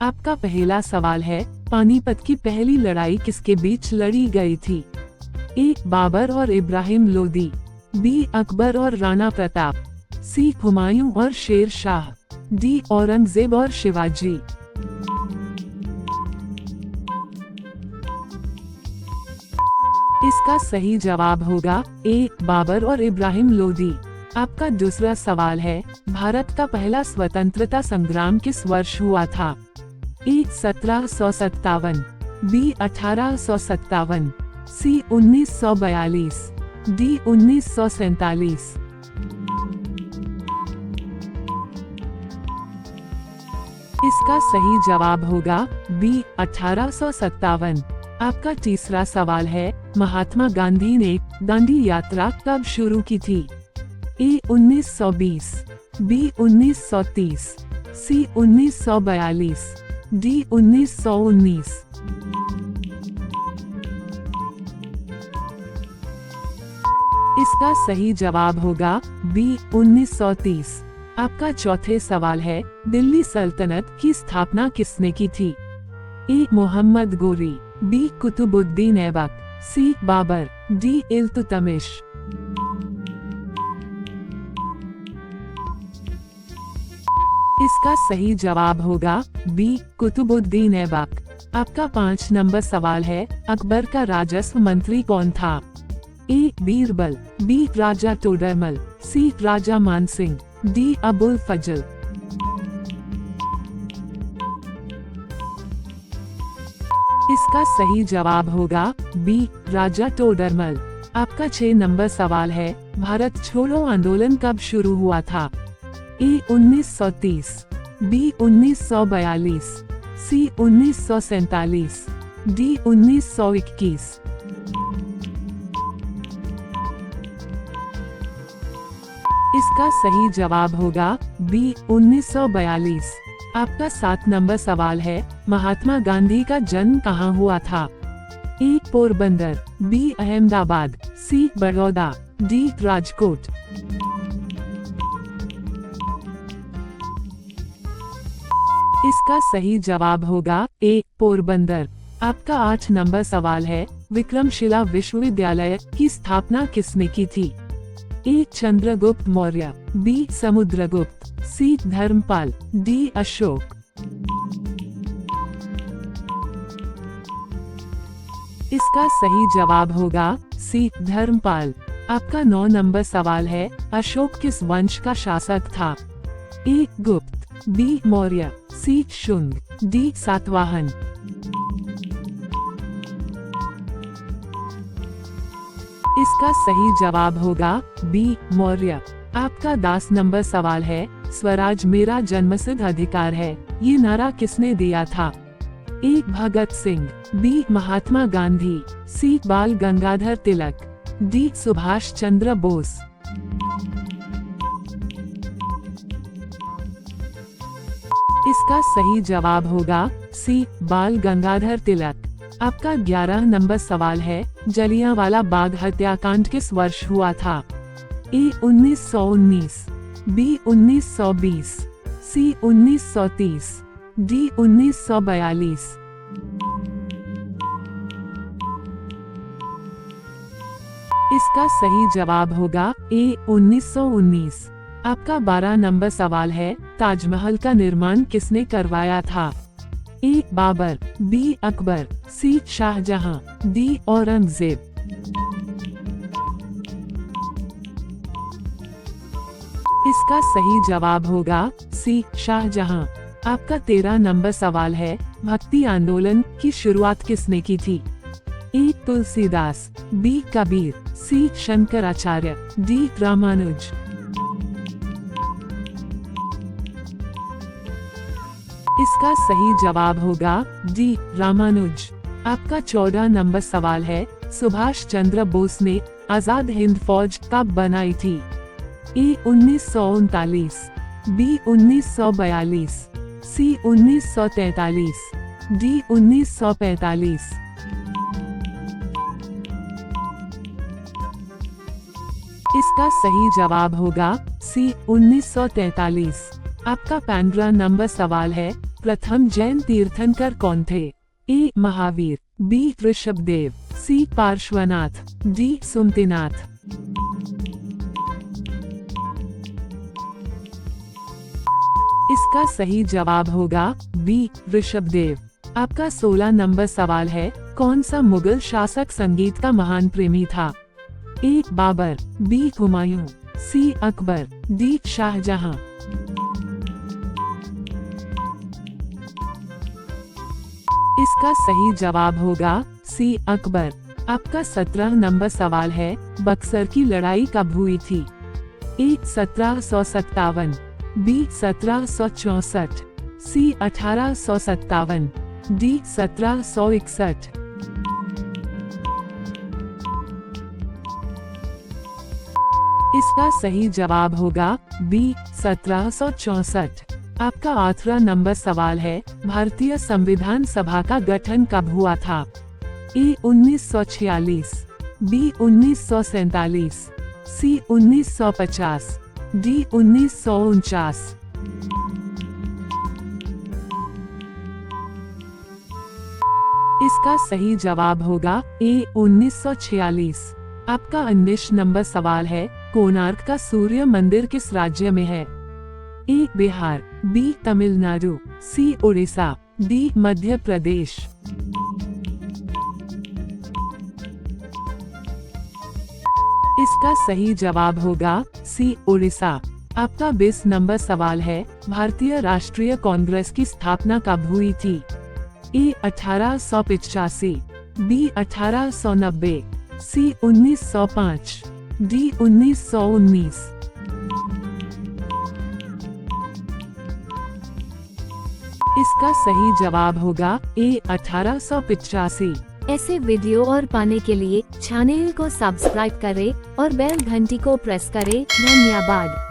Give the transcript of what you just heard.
आपका पहला सवाल है, पानीपत की पहली लड़ाई किसके बीच लड़ी गई थी? ए. बाबर और इब्राहिम लोदी, बी. अकबर और राणा प्रताप, सी. हुमायूं और शेर शाह, डी. औरंगजेब और शिवाजी। इसका सही जवाब होगा ए. बाबर और इब्राहिम लोदी। आपका दूसरा सवाल है, भारत का पहला स्वतंत्रता संग्राम किस वर्ष हुआ था? ए. 1757, बी. 1857, सी. 1942, डी. 1947। इसका सही जवाब होगा बी. 1857। आपका तीसरा सवाल है, महात्मा गांधी ने दांडी यात्रा कब शुरू की थी? ए. 1920, बी. 1930, सी. 1942, डी. 1919। इसका सही जवाब होगा बी. 1930। आपका चौथे सवाल है, दिल्ली सल्तनत की स्थापना किसने की थी? ए. मोहम्मद गोरी, बी. कुतुबुद्दीन ऐबक, सी. बाबर, डी. इल्तुतमिश। इसका सही जवाब होगा बी. कुतुबुद्दीन ऐबक। आपका 5 नंबर सवाल है, अकबर का राजस्व मंत्री कौन था? ए. बीरबल, बी. राजा टोडरमल, सी. राजा मानसिंह, डी. अबुल फजल। इसका सही जवाब होगा बी. राजा टोडरमल। आपका 6 नंबर सवाल है, भारत छोड़ो आंदोलन कब शुरू हुआ था? ए. 1930, बी. 1942, सी. 1947, डी. 1921। इसका सही जवाब होगा बी. 1942। आपका 7 नंबर सवाल है, महात्मा गांधी का जन्म कहाँ हुआ था? ए. पोरबंदर, बी. अहमदाबाद, सी. बड़ौदा, डी. राजकोट। इसका सही जवाब होगा ए. पोरबंदर। आपका 8 नंबर सवाल है, विक्रमशिला विश्वविद्यालय की स्थापना किसने की थी? ए. चंद्रगुप्त मौर्य, बी. समुद्रगुप्त, सी. धर्मपाल, डी. अशोक। इसका सही जवाब होगा सी. धर्मपाल। आपका 9 नंबर सवाल है, अशोक किस वंश का शासक था? ए. गुप्त, बी. मौर्य, सी. शुंग, डी. सातवाहन। इसका सही जवाब होगा बी. मौर्य। आपका 10 नंबर सवाल है, स्वराज मेरा जन्मसिद्ध अधिकार है, ये नारा किसने दिया था? ए. भगत सिंह, बी. महात्मा गांधी, सी. बाल गंगाधर तिलक, डी. सुभाष चंद्र बोस। इसका सही जवाब होगा सी. बाल गंगाधर तिलक। आपका 11 नंबर सवाल है, जलियांवाला बाग हत्याकांड किस वर्ष हुआ था? ए. 1919, बी. 1920, सी. 1930, डी. 1942। इसका सही जवाब होगा ए. 1919। आपका 12 नंबर सवाल है, ताजमहल का निर्माण किसने करवाया था? ए. बाबर, बी. अकबर, सी. शाहजहां, डी. औरंगजेब। इसका सही जवाब होगा सी. शाहजहां। आपका 13 नंबर सवाल है, भक्ति आंदोलन की शुरुआत किसने की थी? ए. तुलसीदास, बी. कबीर, सी. शंकराचार्य, डी. रामानुज। इसका सही जवाब होगा डी. रामानुज। आपका 14 नंबर सवाल है, सुभाष चंद्र बोस ने आजाद हिंद फौज कब बनाई थी? ए. 1939, बी. 1942, सी. 1943, डी. 1945। इसका सही जवाब होगा सी. 1943। आपका 15 नंबर सवाल है, प्रथम जैन तीर्थंकर कौन थे? ए. महावीर, बी. ऋषभदेव, सी. पार्श्वनाथ, डी. सुमतिनाथ। इसका सही जवाब होगा बी. ऋषभदेव। आपका 16 नंबर सवाल है, कौन सा मुगल शासक संगीत का महान प्रेमी था? ए. बाबर, बी. हुमायूं, सी. अकबर, डी. शाहजहां। इसका सही जवाब होगा सी. अकबर। आपका 17 नंबर सवाल है, बक्सर की लड़ाई कब हुई थी? ए. 1757, बी. 1764, सी. 1857, डी. 1761। इसका सही जवाब होगा बी. 1764। आपका 18 नंबर सवाल है, भारतीय संविधान सभा का गठन कब हुआ था? ए. 1946, बी. 1947, सी. 1950, डी. 1949। इसका सही जवाब होगा ए. 1946। आपका 19 नंबर सवाल है, कोणार्क का सूर्य मंदिर किस राज्य में है? ए. बिहार, बी. तमिलनाडु, सी. उड़ीसा, डी. मध्य प्रदेश। इसका सही जवाब होगा सी. उड़ीसा। आपका 20 नंबर सवाल है, भारतीय राष्ट्रीय कांग्रेस की स्थापना कब हुई थी? ए. 1885, बी. 1890, सी. 1905, डी. 1919। इसका सही जवाब होगा ए. 1885। ऐसे वीडियो और पाने के लिए चैनल को सब्सक्राइब करें और बेल घंटी को प्रेस करें। धन्यवाद।